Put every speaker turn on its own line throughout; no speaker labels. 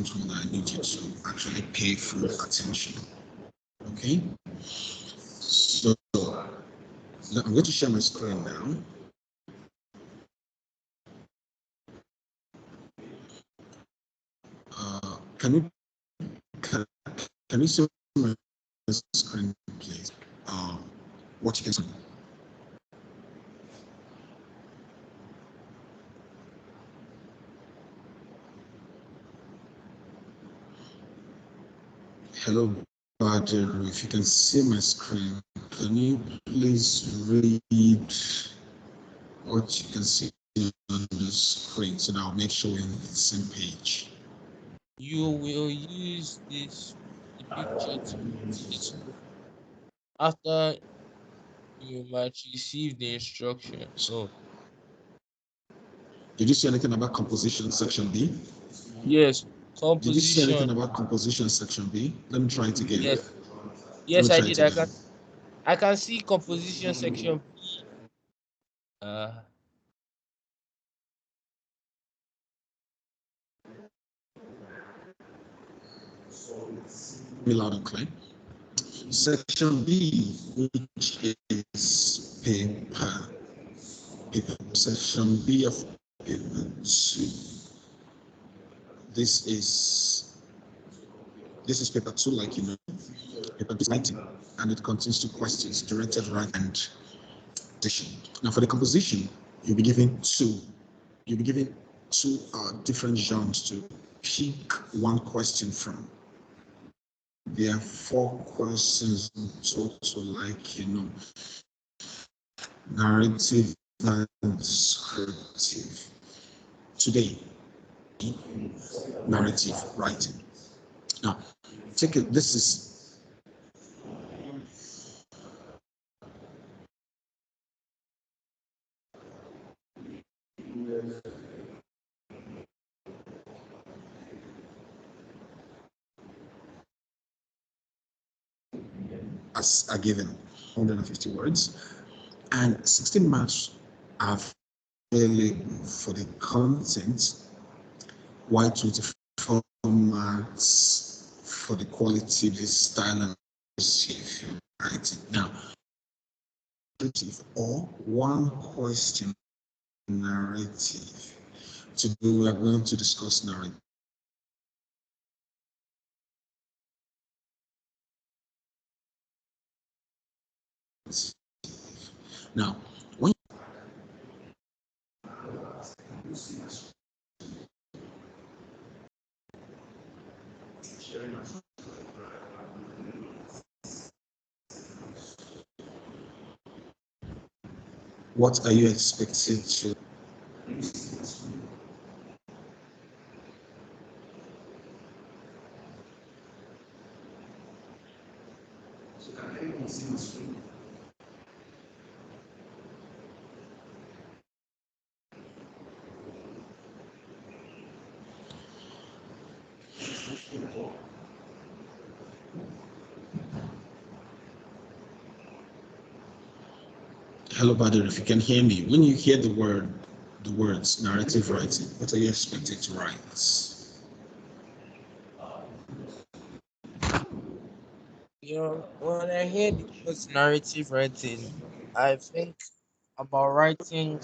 one that I need you to actually pay full attention. Okay? So I'm going to share my screen now. Can you see my screen, please? What you can see. Hello, Badger. If you can see my screen, can you please read what you can see on the screen so that I'll make sure we're on the same page?
You will use the picture to teach after you might receive the instruction. So
Did you see anything about composition section B?
yes,
Did you see anything
composition.
about composition section B? Let me try it again.
Yes,
Let
yes,
me
I
try
did.
it again.
I can see composition section B.
Be loud and clear. Section B, which is paper. Section B of paper 2. This is paper 2, like you know. Paper 2 is writing, and it contains 2 questions: directed writing and addition. Now, for the composition, you'll be given two different genres to pick one question from. There are 4 questions in total, like you know, narrative and descriptive. Today, narrative writing. Now, take it. This is as a given 150 words, and 16 marks are available for the content, while 24 marks for the qualitative style and perceived writing. Now, or one question narrative. Today we are going to discuss narrative. Now, when what are you expected to? Hello, Bader, if you can hear me. When you hear the words narrative writing, what are you expected to write?
When I hear the words narrative writing, I think about writing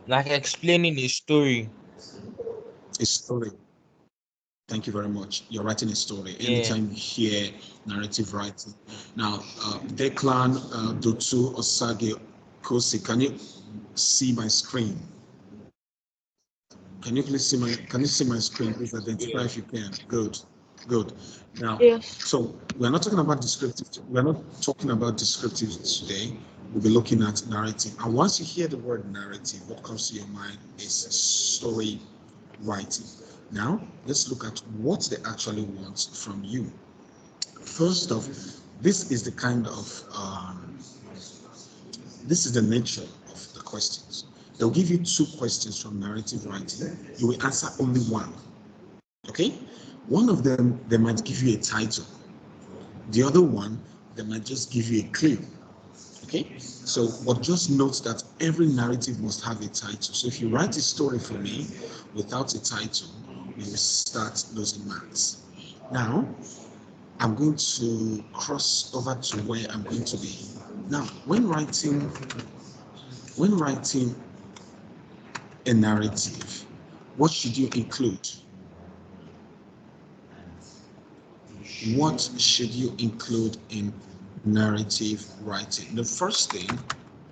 like explaining a story.
A story. Thank you very much. You're writing a story.
Yeah.
Anytime you hear narrative writing. Now, Declan, Dotu, Osage, Kosi, can you see my screen? Can you please see my screen? Please identify if you can. Good. Now,
yes.
So we're not talking about descriptive. We're not talking about descriptive today. We'll be looking at narrative. And once you hear the word narrative, what comes to your mind is story writing. Now, let's look at what they actually want from you. First off, this is the kind of this is the nature of the questions. They'll give you 2 questions from narrative writing. You will answer only one. Okay? One of them, they might give you a title. The other one, they might just give you a clue. Okay, so but just note that every narrative must have a title. So if you write a story for me without a title, you will start losing marks. Now, I'm going to cross over to where I'm going to be. Now, when writing a narrative, what should you include? What should you include in narrative writing? The first thing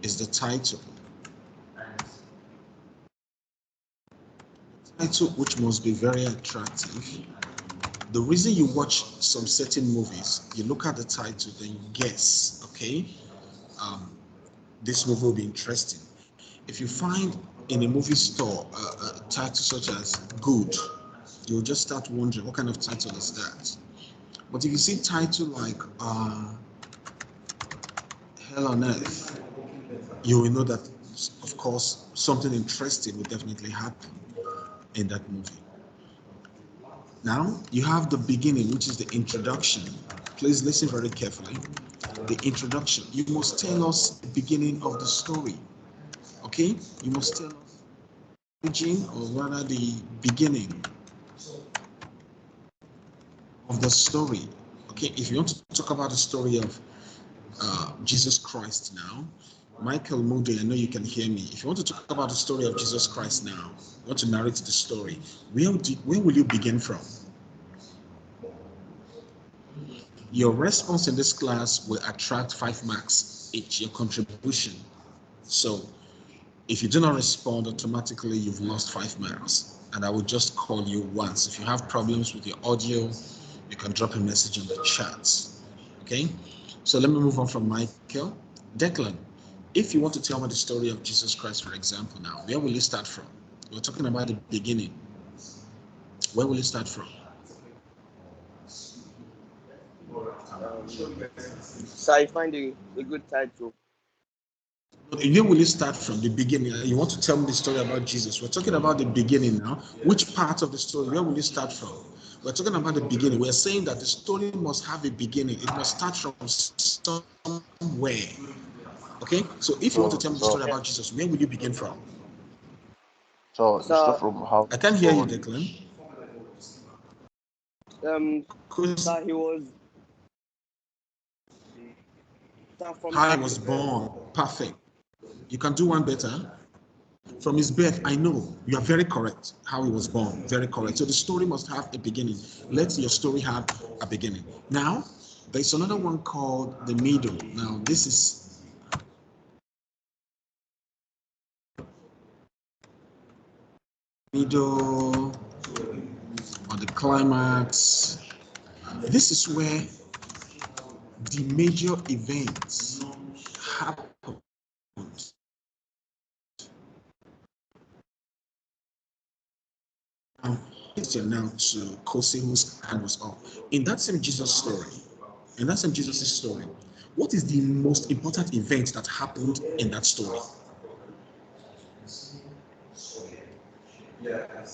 is the title. Title which must be very attractive. The reason you watch some certain movies, you look at the title, then you guess, okay, this movie will be interesting. If you find in a movie store a title such as Good, you'll just start wondering what kind of title is that. But if you see title like Hell on Earth, you will know that, of course, something interesting will definitely happen in that movie. Now, you have the beginning, which is the introduction. Please listen very carefully. The introduction. You must tell us the beginning of the story. Okay? You must tell us the origin, or rather the beginning of the story. Okay? If you want to talk about the story of Jesus Christ now, Michael Moody, I know you can hear me. If you want to talk about the story of Jesus Christ now, you want to narrate the story, where will you begin from? Your response in this class will attract 5 marks each, your contribution. So if you do not respond, automatically you've lost 5 marks, and I will just call you once. If you have problems with your audio, you can drop a message in the chat. Okay, so let me move on from Michael. Declan, if you want to tell me the story of Jesus Christ, for example, now, where will you start from? We're talking about the beginning. Where will you start from?
So I find a good title.
Where will you start from? The beginning. You want to tell me the story about Jesus. We're talking about the beginning now. Which part of the story? Where will you start from? We're talking about the beginning. We're saying that the story must have a beginning. It must start from somewhere. Okay? So if you want to tell me the story about Jesus, where will you begin from?
So start from how
I can't hear you, Declan.
So he was
how he was born. Perfect. You can do one better. From his birth, I know you are very correct. How he was born, very correct. So the story must have a beginning. Let your story have a beginning. Now, there's another one called the middle. Now, this is middle or the climax. This is where the major events happen. Now to Kosi, whose hand was up. In that same Jesus story, what is the most important event that happened in that story?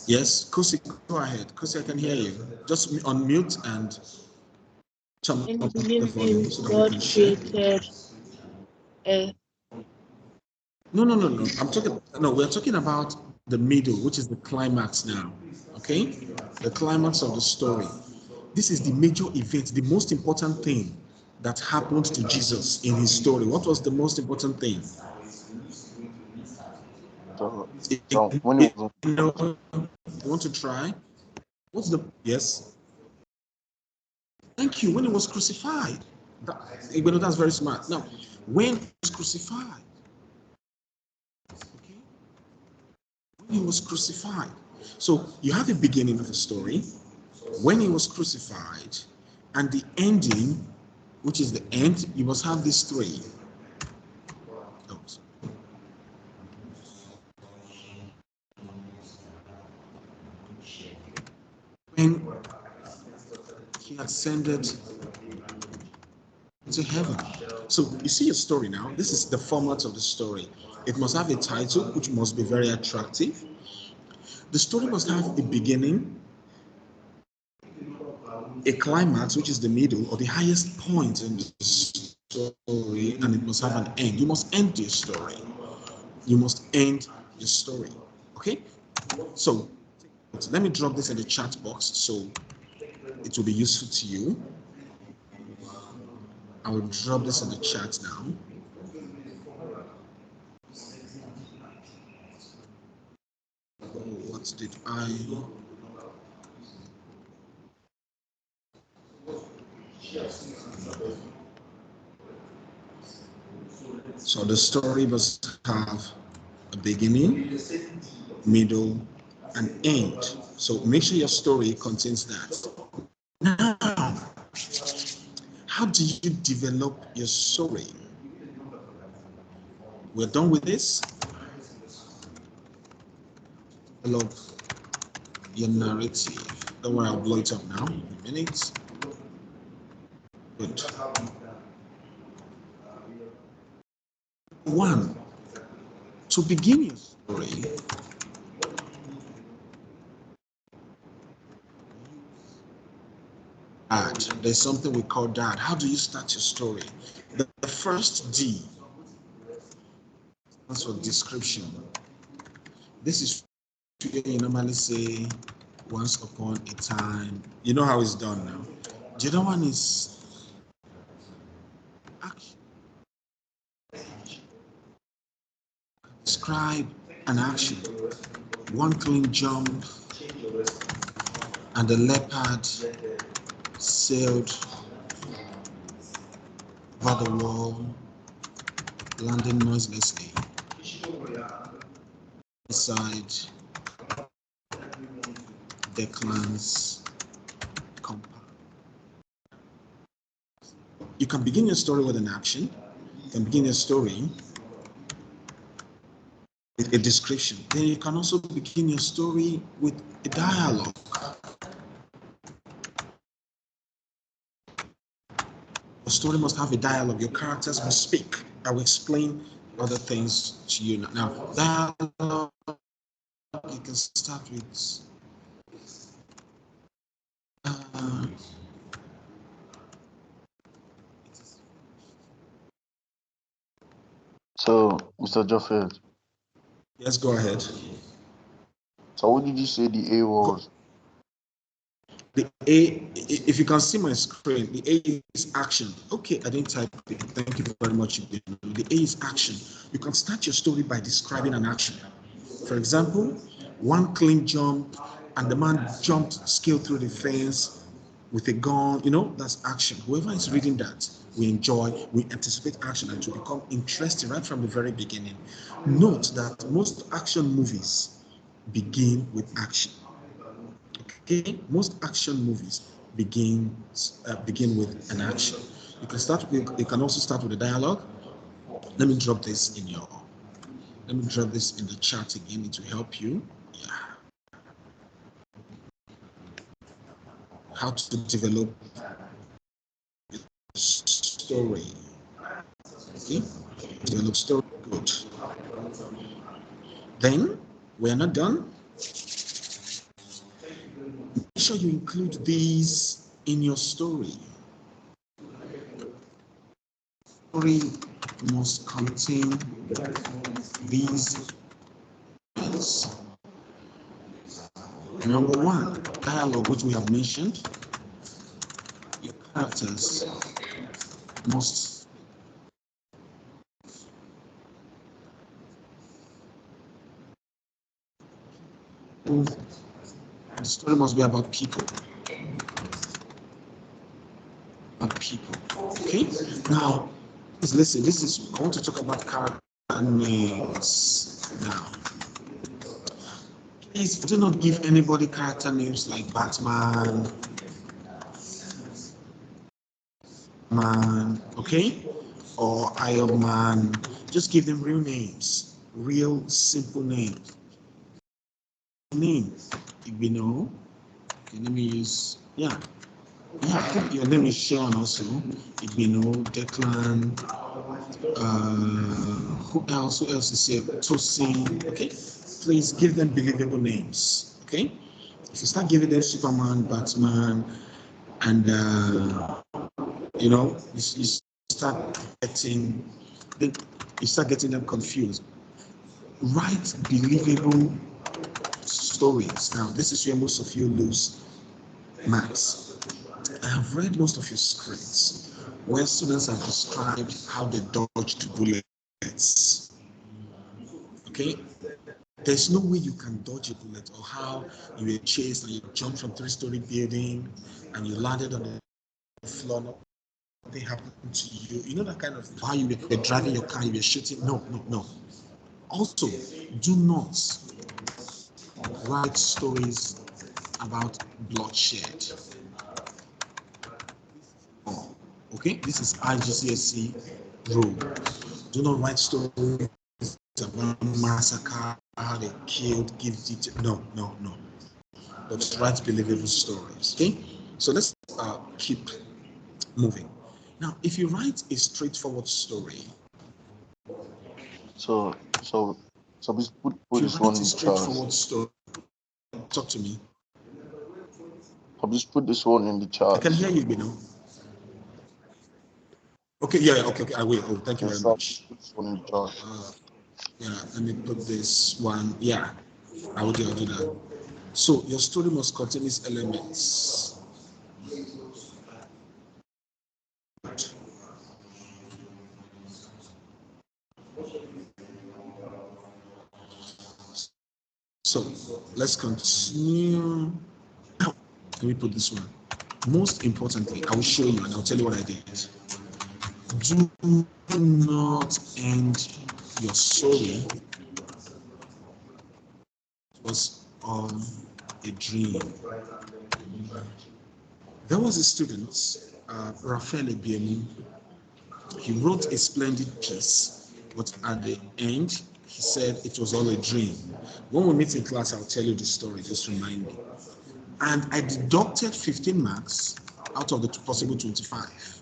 Yes, Kosi, go ahead. Kosi, I can hear you. Just unmute and turn
In the
up the
beginning,
volume so that we
God
can share.
created a
No. We're talking about the middle, which is the climax now. Okay? The climax of the story. This is the major event, the most important thing that happened to Jesus in his story. What was the most important thing?
So when he was
You want to try? What's the yes? Thank you. When he was crucified. That's very smart. Now, when he was crucified, okay? When he was crucified. So you have a beginning of the story, when he was crucified, and the ending, which is the end. You must have these 3. When he ascended to heaven. So you see a story now. This is the format of the story. It must have a title, which must be very attractive. The story must have a beginning, a climax, which is the middle or the highest point in the story and it must have an end. You must end your story. You must end your story. Okay? So let me drop this in the chat box so it will be useful to you. I will drop this in the chat now. What did I? So the story must have a beginning, middle, and end. So make sure your story contains that. Now, how do you develop your story? We're done with this. Develop your narrative. Don't worry, I'll blow it up now in a minute. Good. One, to begin your story, there's something we call that. How do you start your story? The first D stands for description. This is where you normally say once upon a time. You know how it's done now. The other one is action. Describe an action. One clean jump and the leopard sailed over the wall, landing noiselessly inside Declan's compound. You can begin your story with an action. You can begin your story with a description. Then you can also begin your story with a dialogue. Your story must have a dialogue. Your characters must speak. I will explain other things to you now. Dialogue, you can start with
So, Mr. Joffe,
yes, go ahead.
so what did you say the A was?
The A, if you can see my screen, the A is action. Okay, I didn't type it. Thank you very much. The A is action. You can start your story by describing an action. For example, one clean jump and the man jumped, scaled through the fence with a gun. You know, that's action. Whoever is reading that, we enjoy, we anticipate action and to become interesting right from the very beginning. Note that most action movies begin with action. Okay, most action movies begin with an action. You can also start with a dialogue. Let me drop this in the chat again to help you. Yeah. How to develop a story. Okay, develop story. Good. Then we're not done. Make sure you include these in your story. Story must contain these elements. Number one, dialogue, which we have mentioned. Your characters must the story must be about people. Okay? Now, listen, I want to talk about character names now. Please do not give anybody character names like Batman, okay? Or Iron Man. Just give them real names, real simple names. Name, you know. Okay, let me use, yeah, your name is Sean also. Declan, who else is here? Tosin, okay? Please give them believable names, okay? If you start giving them Superman, Batman, and, you start getting them confused. Write believable stories. Now, this is where most of you lose marks. I have read most of your scripts where students have described how they dodged bullets. Okay? There's no way you can dodge a bullet, or how you were chased and you jumped from 3-story building and you landed on the floor. Nothing happened to you. You know that kind of how you were driving your car, you were shooting. No. Also, do not write stories about bloodshed. Okay, this is IGCSE rule. Do not write stories about massacre, how they killed, give detail. No. But write believable stories. Okay, so let's keep moving. Now, if you write a straightforward story,
So please put
if you
this
write
one
a
in the
straightforward
chat.
story, talk to me.
So please put this one in the
I
chat.
can hear you, Okay, yeah, okay, I will. Oh, thank you very much.
Put this one in the chat.
Yeah, let me put this one. Yeah, I'll do that. So your story must contain these elements. So let's continue. Let me put this one. Most importantly, I will show you and I'll tell you what I did. Do not end your story. It was on a dream. There was a student, Raphael Ebiemu. He wrote a splendid piece, but at the end, he said it was all a dream. When we meet in class, I'll tell you the story, just remind me. And I deducted 15 marks out of the possible 25,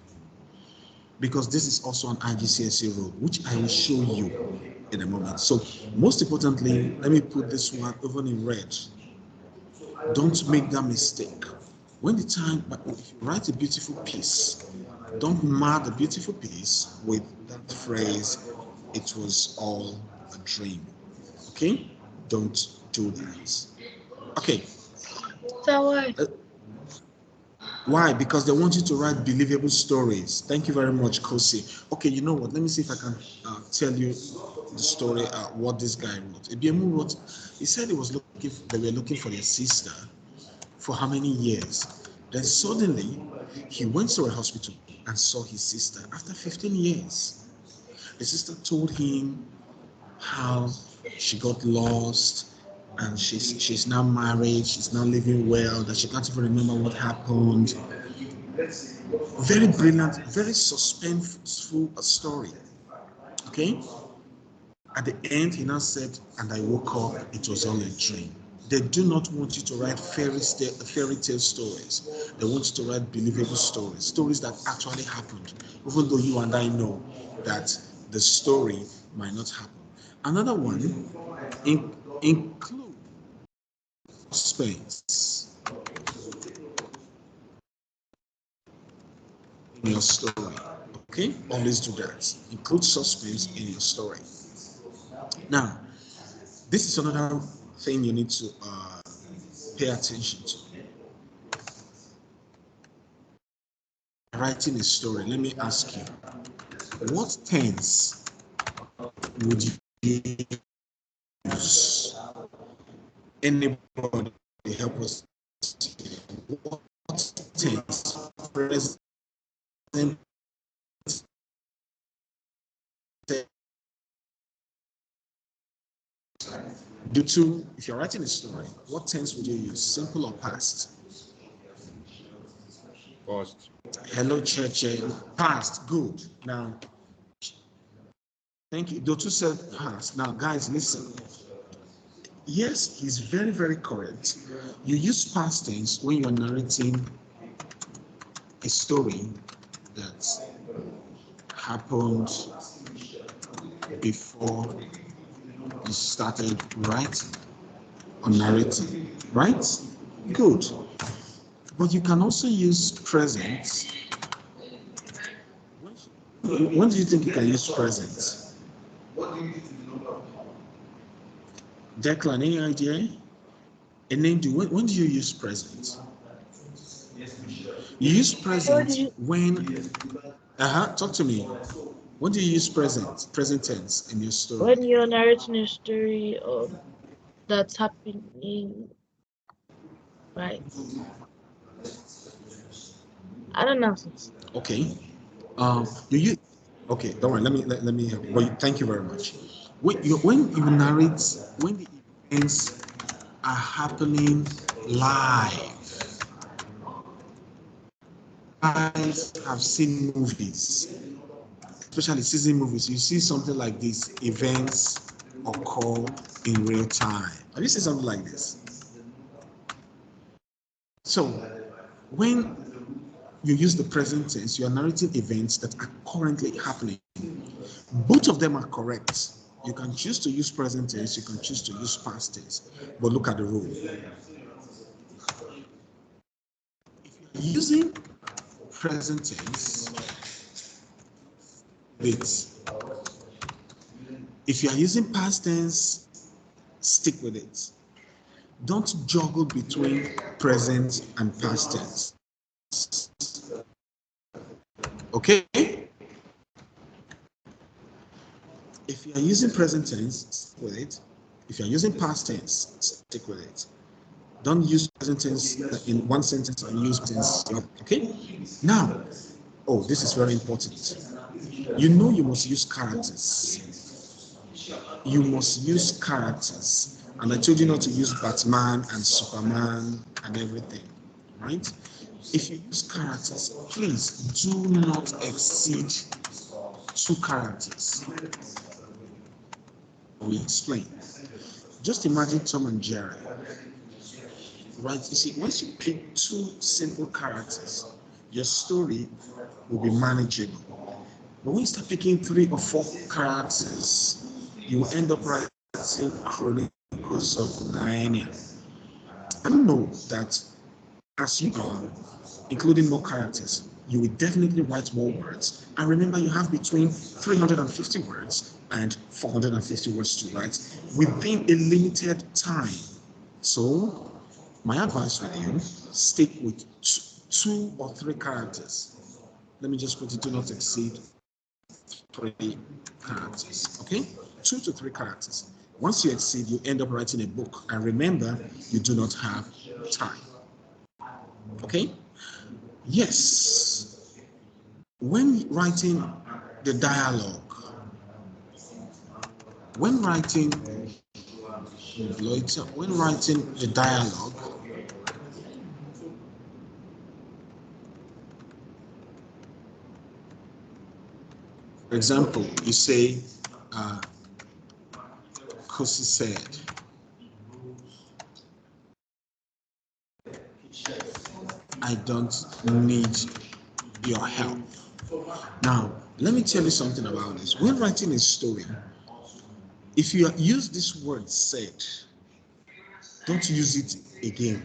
because this is also an IGCSE rule, which I will show you in a moment. So most importantly, let me put this one even in red. Don't make that mistake. When the time, if you write a beautiful piece, don't mar the beautiful piece with that phrase, it was all a dream. Okay? Don't do that. Okay.
So why?
Why? Because they want you to write believable stories. Thank you very much, Kosi. Okay, you know what? Let me see if I can tell you the story, what this guy wrote. Ebiemu wrote, he said they were looking for their sister for how many years? Then suddenly, he went to a hospital and saw his sister after 15 years. The sister told him how she got lost and she's now married, she's now living well, that she can't even remember what happened. Very brilliant, very suspenseful story. Okay? At the end, he now said, and I woke up, it was all a dream. They do not want you to write fairy tale stories. They want you to write believable stories that actually happened, even though you and I know that the story might not happen. Another one, include suspense in your story. Okay, always do that. Include suspense in your story. Now, this is another thing you need to pay attention to. Writing a story, let me ask you, what tense would you use? Anybody help us? What tense? Present. If you're writing a story, what tense would you use? Simple or past?
Past.
Hello, church. Past. Good. Now, thank you. Dotu said past. Now, guys, listen. Yes, he's very, very correct. You use past tense when you're narrating a story that happened before you started writing or narrating, right? Good. But you can also use present When do you think you can use present? Declan, any idea? And then when do you use present? You use present when, talk to me. When do you use present tense in your story?
When you're narrating a story that's happening, right? I don't know.
Okay. Okay, don't worry, let me help you. Well, thank you very much. When you narrate, when the events are happening live, guys have seen movies, especially season movies. You see something like this, events occur in real time. Have you seen something like this? So when you use the present tense, you are narrating events that are currently happening. Both of them are correct. You can choose to use present tense, you can choose to use past tense, but look at the rule. If you're using present tense, wait. If you are using past tense, stick with it. Don't juggle between present and past tense. Okay? If you are using present tense, stick with it. If you are using past tense, stick with it. Don't use present tense in one sentence and use tense. Okay? Now, this is very important. You know you must use characters. You must use characters. And I told you not to use Batman and Superman and everything, right? If you use characters, please do not exceed 2 characters. We explain. Just imagine Tom and Jerry, right? You see, once you pick 2 simple characters, your story will be manageable. But when you start picking 3 or 4 characters, you will end up writing Chronicles of Narnia. I know that as you go, including more characters, you will definitely write more words. And remember, you have between 350 words and 450 words to write within a limited time. So, my advice for you, stick with 2 or 3 characters. Let me just put it, do not exceed 3 characters, okay? 2 to 3 characters. Once you exceed, you end up writing a book. And remember, you do not have time, okay? Yes, when writing the dialogue, when writing the dialogue, for example, you say, Kosi said, I don't need your help. Now, let me tell you something about this. When writing a story, if you use this word said, don't use it again.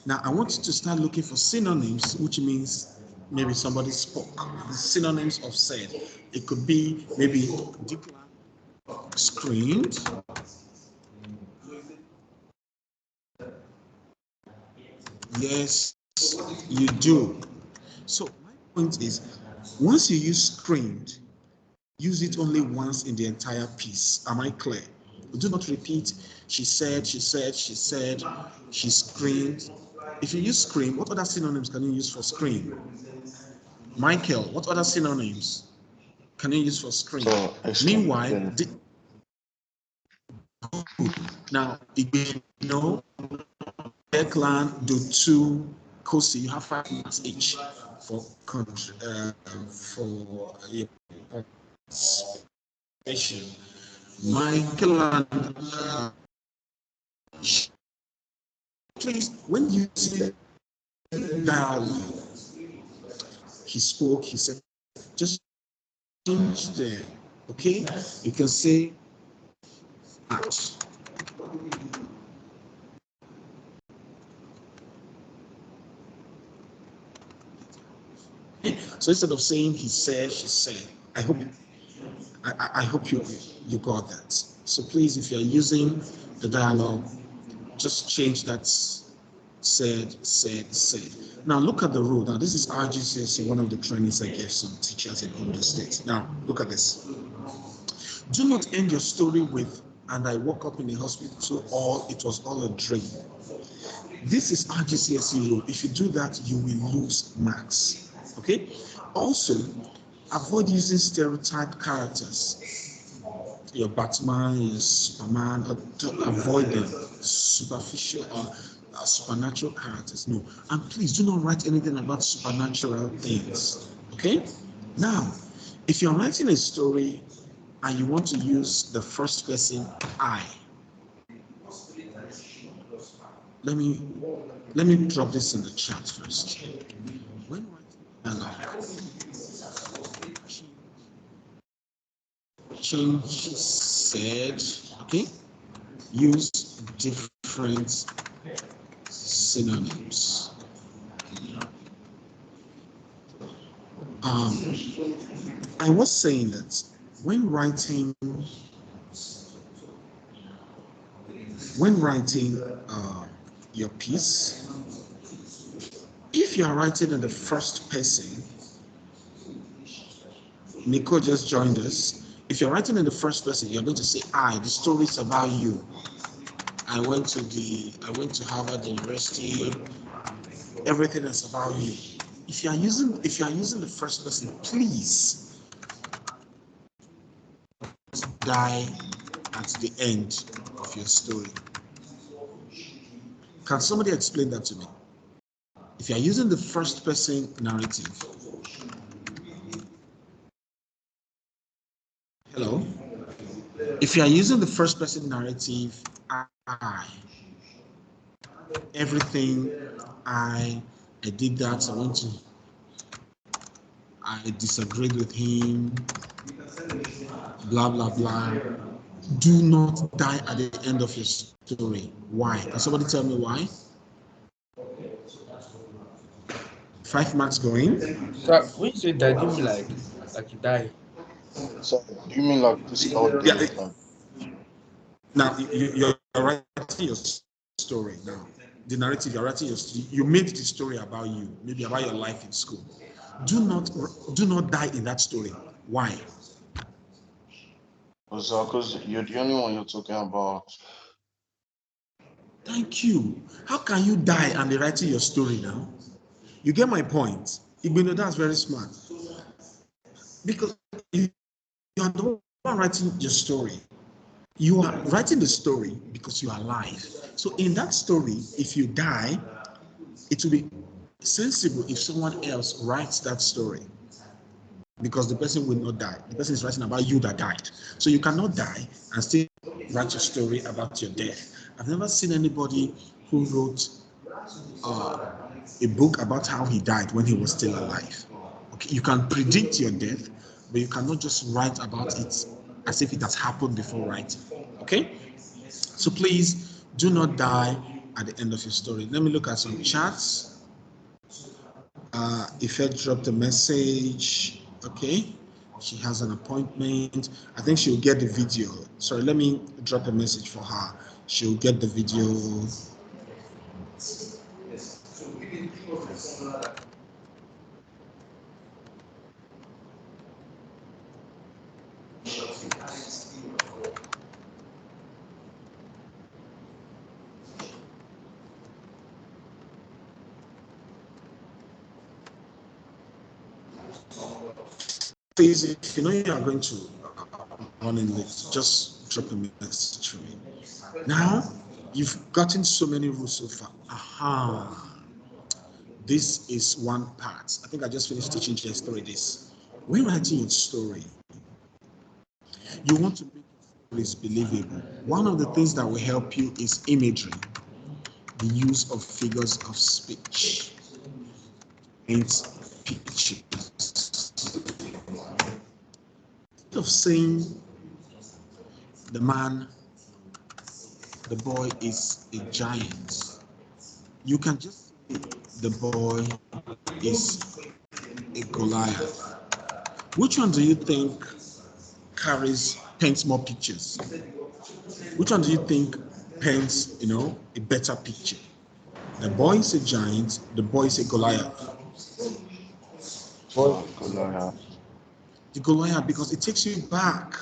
Now, I want you to start looking for synonyms, which means maybe somebody spoke. The synonyms of said. It could be maybe Declan screamed. Yes, you do. So my point is, once you use screamed, use it only once in the entire piece. Am I clear? Do not repeat, she said, she said, she said, she screamed. If you use scream, what other synonyms can you use for scream? Michael, what other synonyms can you use for scream?
So,
Meanwhile, now, Declan, do 2, Kosi, you have 5 marks each for participation. Michael and please, when you see dialogue, he spoke, he said, just change there, okay? You can say at. So instead of saying he said, she said, I hope you got that. So please, if you're using the dialogue, just change that said. Now look at the rule. Now this is IGCSE, one of the trainings I gave some teachers in Ondo State. Now look at this. Do not end your story with, and I woke up in the hospital, or it was all a dream. This is IGCSE rule. If you do that, you will lose marks. Okay? Also, avoid using stereotype characters. Your Batman, your Superman, avoid them. Superficial or supernatural characters. No. And please do not write anything about supernatural things. Okay? Now, if you're writing a story and you want to use the first person I, let me drop this in the chat first. When writing dialogue, change said, okay, use different synonyms. I was saying that when writing your piece, if you are writing in the first person, Nico just joined us. If you're writing in the first person, you're going to say, the story is about you. I went to Harvard University. Everything is about you. If you are using the first person, please die at the end of your story. Can somebody explain that to me? If you are using the first person narrative, hello? If you are using the first person narrative, everything, I did that, I disagreed with him, blah, blah, blah. Do not die at the end of your story. Why? Can somebody tell me why? 5 marks going.
So when you say that, do you mean like you die?
So do you mean like physical
Yeah.
death? Like,
Now you're writing your story. Now the narrative you're writing you made the story about you, maybe about your life in school. Do not die in that story. Why?
because you're the only one you're talking about.
Thank you. How can you die and be writing your story now? You get my point. Igbino, that's very smart. Because you are the one writing your story. You are writing the story because you are alive. So in that story, if you die, it will be sensible if someone else writes that story, because the person will not die. The person is writing about you that died. So you cannot die and still write your story about your death. I've never seen anybody who wrote a book about how he died when he was still alive. Okay, you can predict your death, but you cannot just write about it as if it has happened before writing. Okay? So please do not die at the end of your story. Let me look at some chats. If dropped a message, okay. She has an appointment. I think she'll get the video. Sorry, let me drop a message for her. She'll get the video. Please, if you know you are going to run in late, just drop a message for me. Now, you've gotten so many rules so far. This is one part. I think I just finished teaching your story this. When writing your story, you want to make it believable. One of the things that will help you is imagery, the use of figures of speech, paint pictures. Instead of saying the boy is a giant, you can just say the boy is a Goliath. Which one do you think paints more pictures? Which one do you think paints, a better picture? The boy is a giant, the boy is a Goliath.
Goliath.
The Goliath, because it takes you back.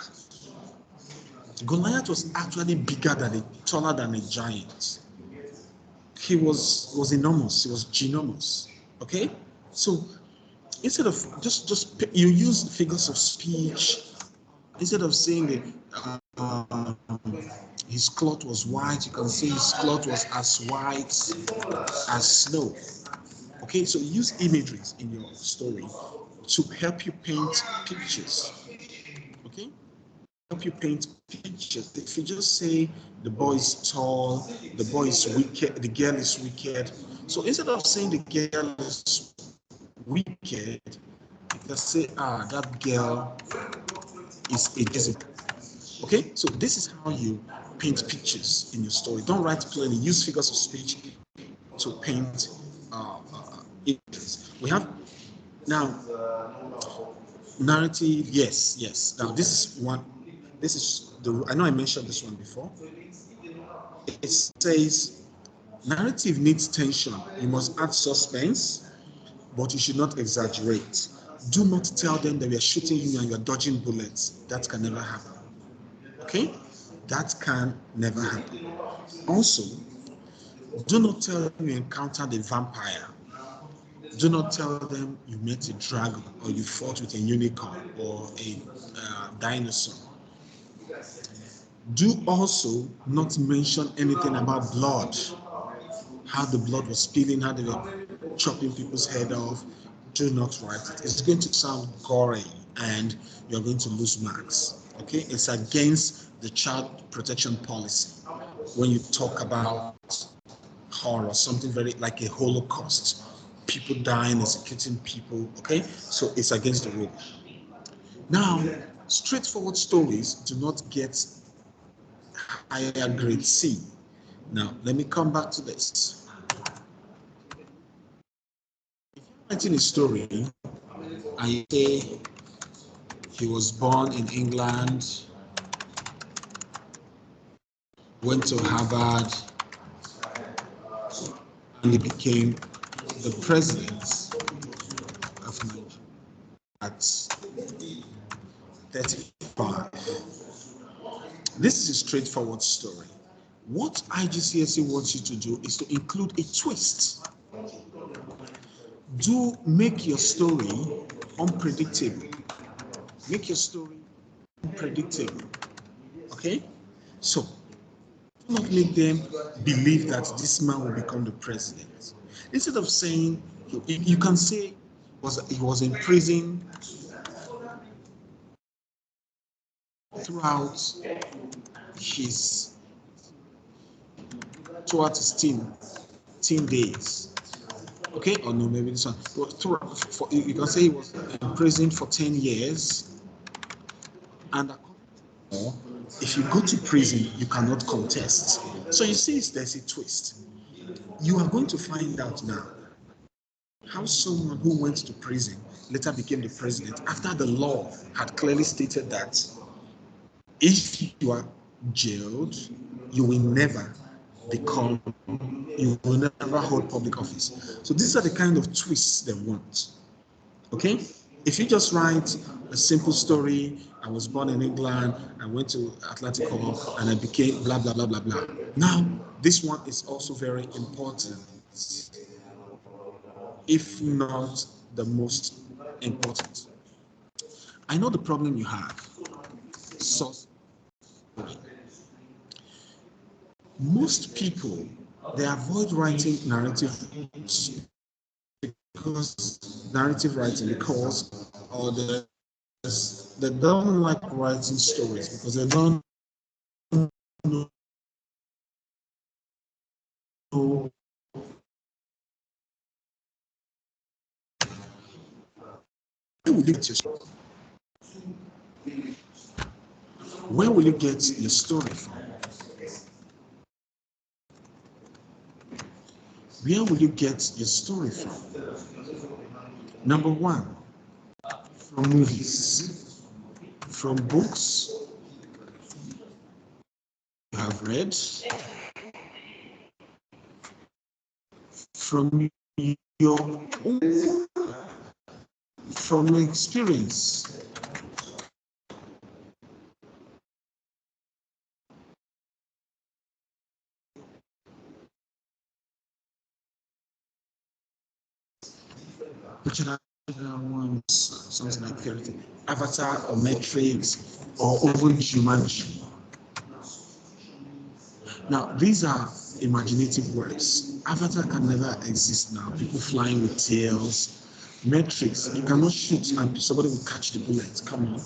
Goliath was actually taller than a giant. He was enormous, he was ginormous. Okay? So instead of you use figures of speech, instead of saying that his cloth was white, you can say his cloth was as white as snow. Okay, so use imageries in your story to help you paint pictures. Okay, help you paint pictures. If you just say the boy is tall, the boy is wicked, the girl is wicked. So instead of saying the girl is wicked, you can say, that girl is a Jezebel. Okay, so this is how you paint pictures in your story. Don't write plainly. Use figures of speech to paint images. We have now narrative. Yes. Now this is one. This is I know I mentioned this one before. It says narrative needs tension. You must add suspense, but you should not exaggerate. Do not tell them that we are shooting you and you are dodging bullets. That can never happen. Okay? That can never happen. Also, do not tell them you encountered a vampire. Do not tell them you met a dragon or you fought with a unicorn or a dinosaur. Do also not mention anything about blood, how the blood was spilling, how they were chopping people's head off. Do not write it. It's going to sound gory and you're going to lose marks. Okay? It's against the child protection policy when you talk about horror, something very like a Holocaust, people dying, executing people. Okay? So it's against the rule. Now, straightforward stories do not get higher grade C. Now, let me come back to this. If you're writing a story and you say he was born in England, went to Harvard, and he became the president of Nigeria at 35. This is a straightforward story. What IGCSE wants you to do is to include a twist. Make your story unpredictable. Make your story unpredictable. Okay? So, do not make them believe that this man will become the president. Instead of saying, you can say he was in prison throughout his teen days. Okay, or no, maybe this one. You can say he was in prison for 10 years, and if you go to prison, you cannot contest. So you see, there's a twist. You are going to find out now how someone who went to prison later became the president after the law had clearly stated that if you are jailed, you will never hold public office. So these are the kind of twists they want. Okay? If you just write a simple story, I was born in England, I went to Atlantic Hall, and I became blah, blah, blah, blah, blah. Now, this one is also very important, if not the most important. I know the problem you have. Source. Most people, they avoid writing narrative because they don't like writing stories because they don't know where will you get your story from? Where will you get your story from? Number one, movies, from books you have read, from your own, from experience. Which are ones, something like Avatar or Matrix or even Jumanji. Now, these are imaginative works. Avatar can never exist now. People flying with tails. Matrix, you cannot shoot and somebody will catch the bullet. Come on.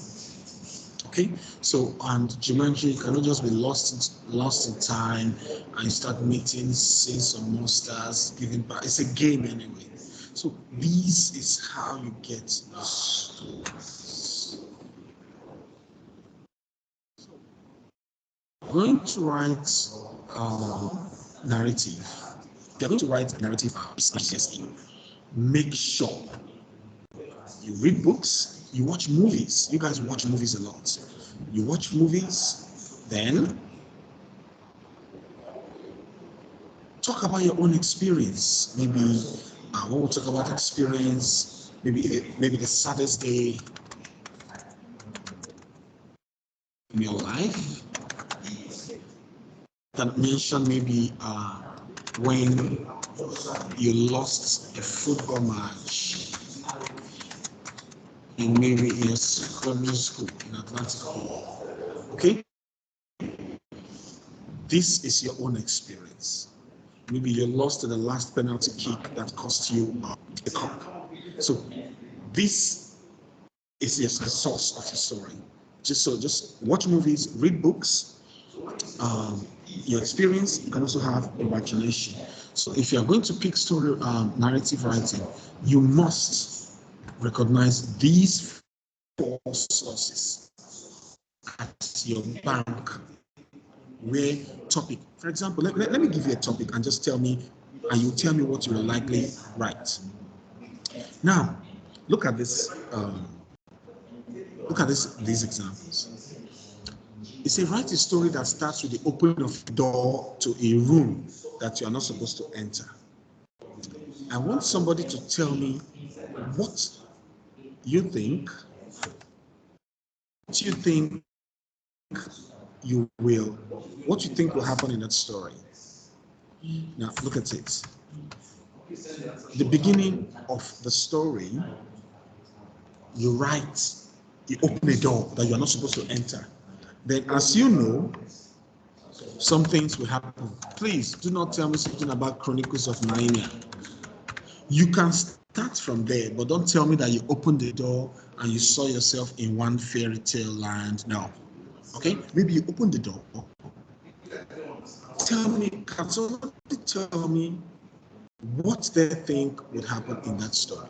Okay, so and Jumanji, you cannot just be lost in time and you start meeting, seeing some monsters, giving back. It's a game anyway. So this is how you get the stories. Going to write narrative. If you're going to write narrative IGCSE, make sure you read books, you watch movies. You guys watch movies a lot. You watch movies, then talk about your own experience. Maybe when we talk about experience, maybe the saddest day in your life. Can mention maybe when you lost a football match in maybe in your secondary school in Atlantic. Okay? This is your own experience. Maybe you lost to the last penalty kick that cost you a cup. So this is the source of the story. Just watch movies, read books. Your experience, you can also have imagination. So if you're going to pick story narrative writing, you must recognize these four sources at your bank. Where topic, for example, let me give you a topic and just tell me, and you tell me what you will likely write. Now, look at this. These examples. You say, write a story that starts with the opening of the door to a room that you are not supposed to enter. I want somebody to tell me what you think what you think will happen in that story. Now, look at it. The beginning of the story, you open a door that you are not supposed to enter. Then, as you know, some things will happen. Please do not tell me something about Chronicles of Narnia. You can start from there, but don't tell me that you opened the door and you saw yourself in one fairy tale land. No. Okay? Maybe you opened the door. Can somebody tell me what they think would happen in that story?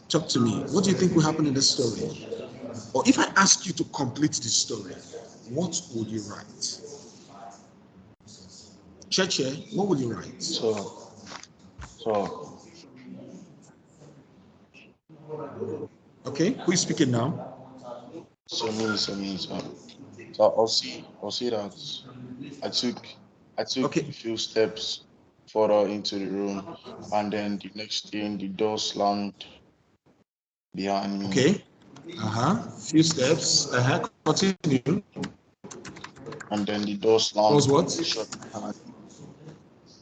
Talk to me. What do you think will happen in the story? Or if I ask you to complete the story, what would you write? Cheche, what would you write?
So
Okay, who is speaking now?
So I'll see that I took
Okay.
a few steps further into the room, and then the next thing, the door slammed behind me.
Okay. Few steps. Continue.
And then the door slammed.
Was what?
Shut behind me.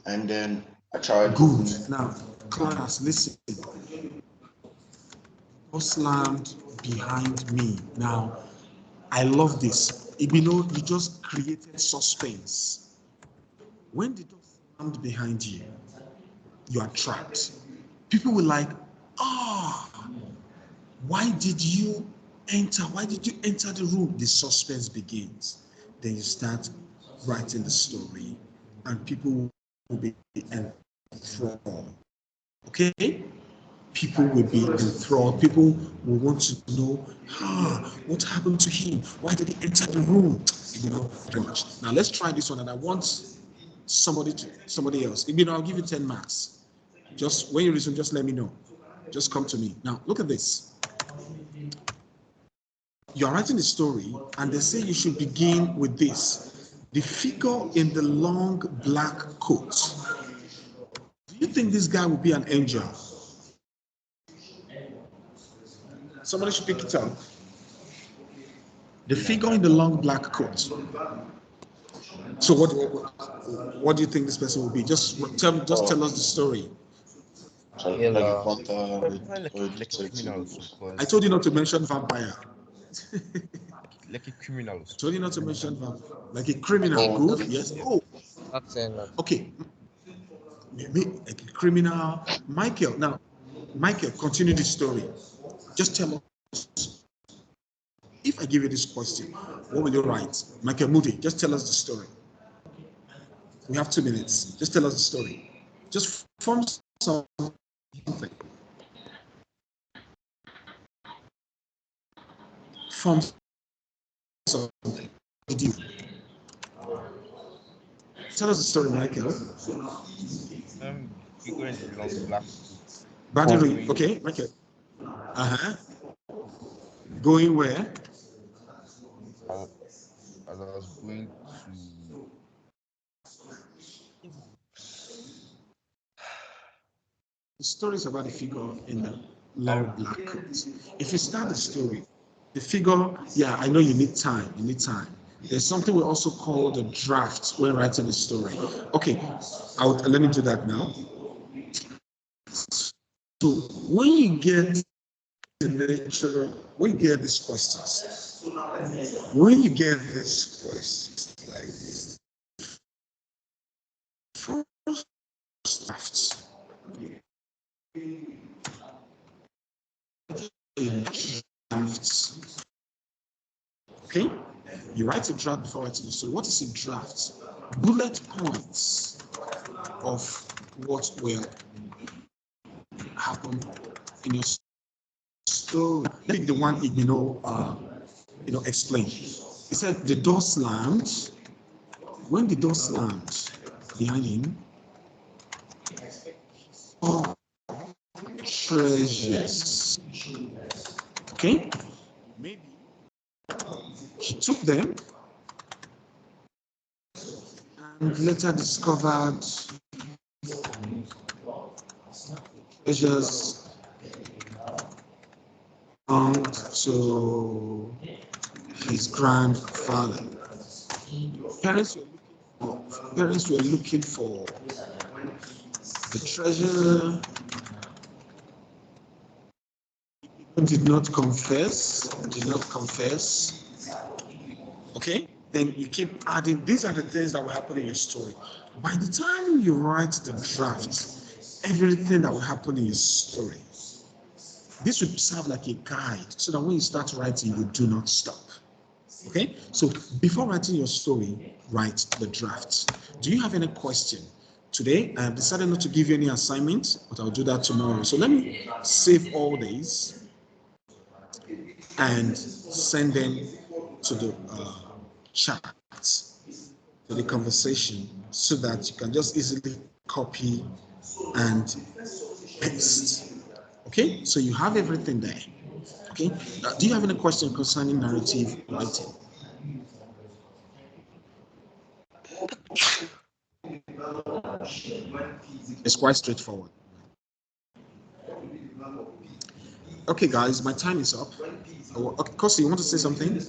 And then I tried.
Good. Now, class, listen. Door slammed behind me. Now, I love this. You just created suspense. When the door slammed behind you, you are trapped. People will like, why did you enter? Why did you enter the room? The suspense begins. Then you start writing the story, and people will be enthralled. Okay? People will be enthralled. People will want to know, what happened to him? Why did he enter the room? Very much. Now let's try this one, and I want somebody else. I'll give you 10 marks. Just when you listen, just let me know. Just come to me. Now, look at this. You're writing a story, and they say you should begin with this. The figure in the long black coat. Do you think this guy will be an angel? Somebody should pick it up. The figure in the long black coat. So what do you think this person will be? Just tell us the story.
So
Yeah,
like a
like,
hunter
like,
or a
like a criminal
detective.
also,
I
cause
told you not to mention vampire.
like a criminal
I
also.
told you not to mention vampire. Like a criminal.
Oh,
Good.
okay.
Yes. Oh,
Not saying that.
okay. Like a criminal. Michael. Now, Michael, continue the story. Just tell us. If I give you this question, what will you write? Michael Moody, just tell us the story. We have 2 minutes. Just tell us the story. Just form something. Form something. Did you tell us the story, Michael?
Figure in the long black coat.
Battery. Okay, Michael. Uh-huh. Going where?
As, as I was going to.
The story is about the figure in the
I
long
don't know.
black coat. If you start the story, the figure, yeah, I know you need time. You need time. There's something we also call the draft when writing the story. Okay, let me do that now. So when you get the nature, when you get these questions, like this, first drafts, drafts. Okay, you write a draft before writing the story. What is a draft? Bullet points of what will happen in your story. Let me the one explain. He said the door slammed. When the door slammed behind him, oh, treasures. Okay, maybe he took them and later discovered treasures belonged to his grandfather. Parents were looking for the treasure. Did not confess. Okay, then you keep adding. These are the things that will happen in your story. By the time you write the draft, everything that will happen in your story, this will serve like a guide so that when you start writing, you do not stop. Okay, so before writing your story, write the draft. Do you have any question? Today, I have decided not to give you any assignments, but I'll do that tomorrow. So let me save all these and send them to the chat, to the conversation, so that you can just easily copy and paste. Okay, so you have everything there. Okay, do you have any question concerning narrative writing? It's quite straightforward. Okay, guys, my time is up. Okay, Kosi, you want to say something?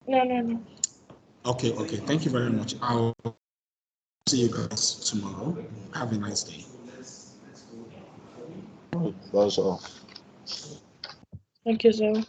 No.
Okay. Thank you very much. I'll see you guys tomorrow. Have a nice day.
That's all.
Thank you, sir.